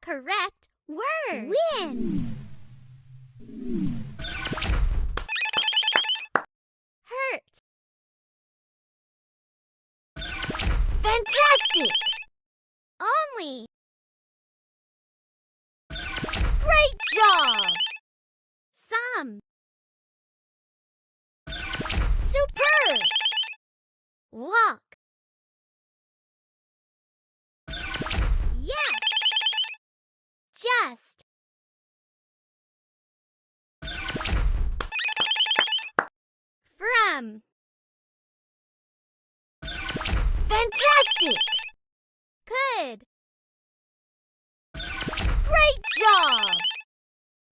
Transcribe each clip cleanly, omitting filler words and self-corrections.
correct word. Win. Hurt. Fantastic. Only. Great job. Some. Superb. Walk. Yes. Just. From. Fantastic. Could. Great job.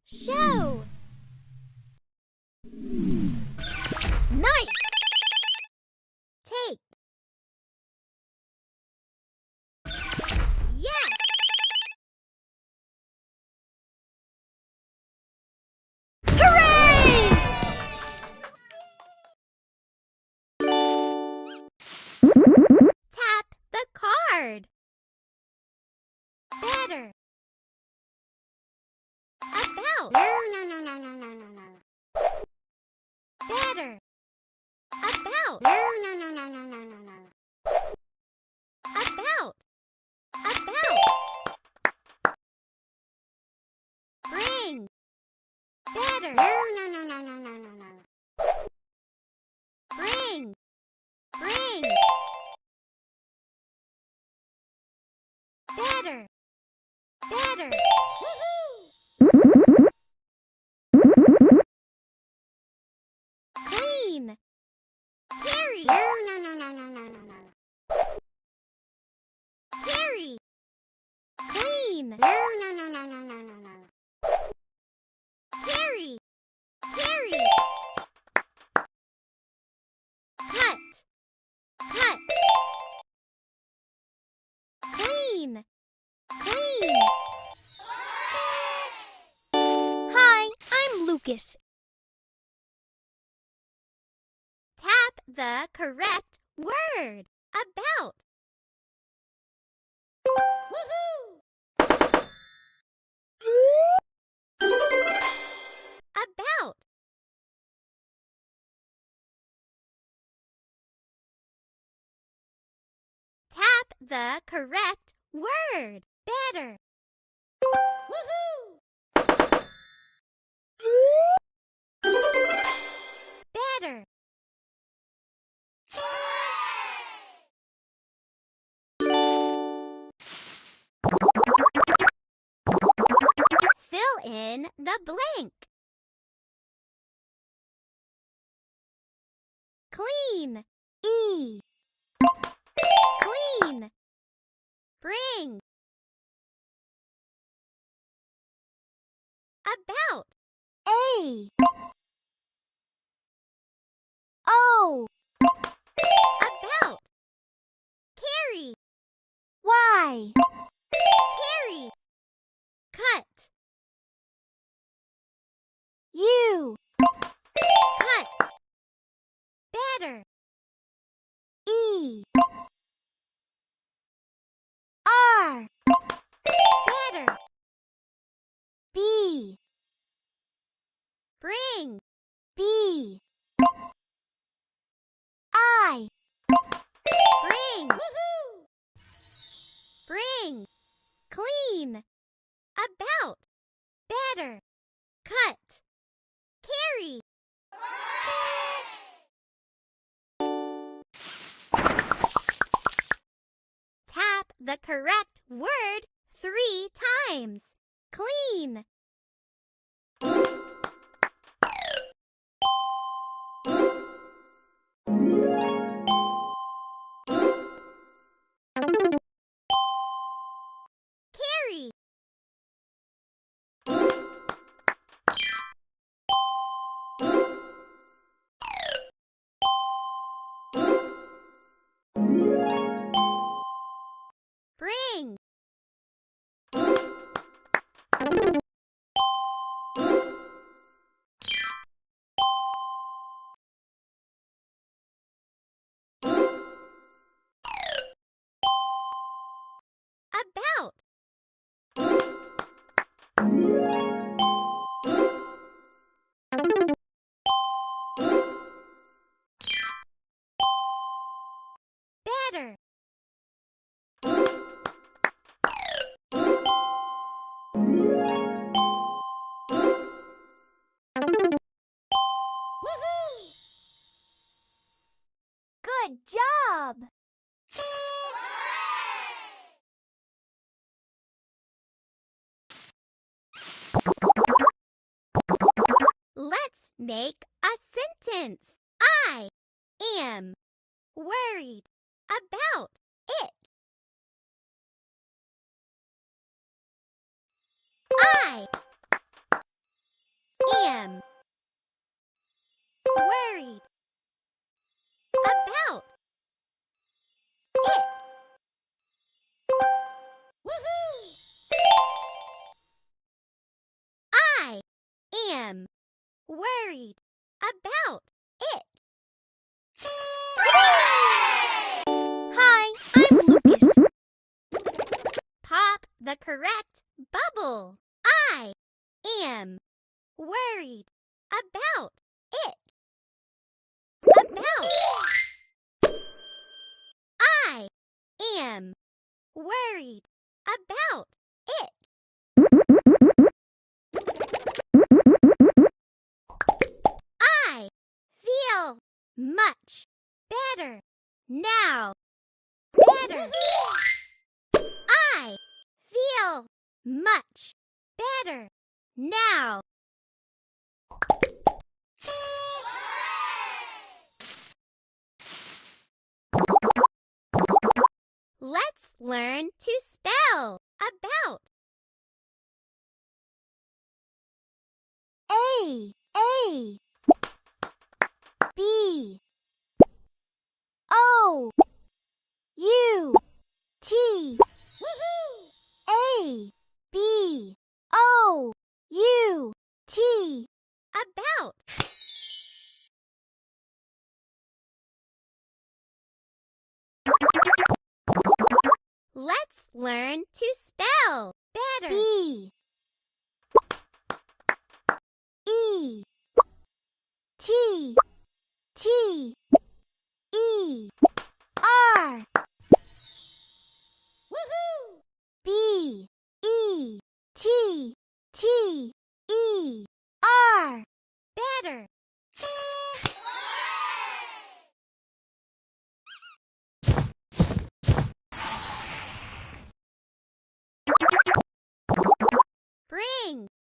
Show. Nice. Take. Yes. Hooray! Tap the card. Better. About. No. Better. About. No. About. About. Bring. Better. No. Bring. Bring. Better. Better. Clean. Carry. No. Carry. Clean. No. Carry. Carry. Cut. Cut. Clean. Clean. Hi, I'm Lucas. Tap the correct word. About. Woohoo! About. Tap the correct word. Better. Woohoo! Better. Fill in the blank. Clean. E. Clean. Bring. About. A. O. About. Carry. Y. Carry. Cut. U. Cut. Better. E. R. Better. B. Bring. B. I. Bring. Woohoo! Bring. Clean. About. Better. Cut. Carry. Tap the correct word 3 times. Clean. Carry. Bring. Make a sentence. I am worried about it. I am worried about it. Woohoo! I am worried about it. Hi, I'm Lucas. Pop the correct bubble. I am worried about it. About. I am worried about it. I feel much better now. Better. I feel much better now. Let's learn to spell about. A, B, O, U, T. Woohoo! A, B, O, U, T. About. Let's learn to spell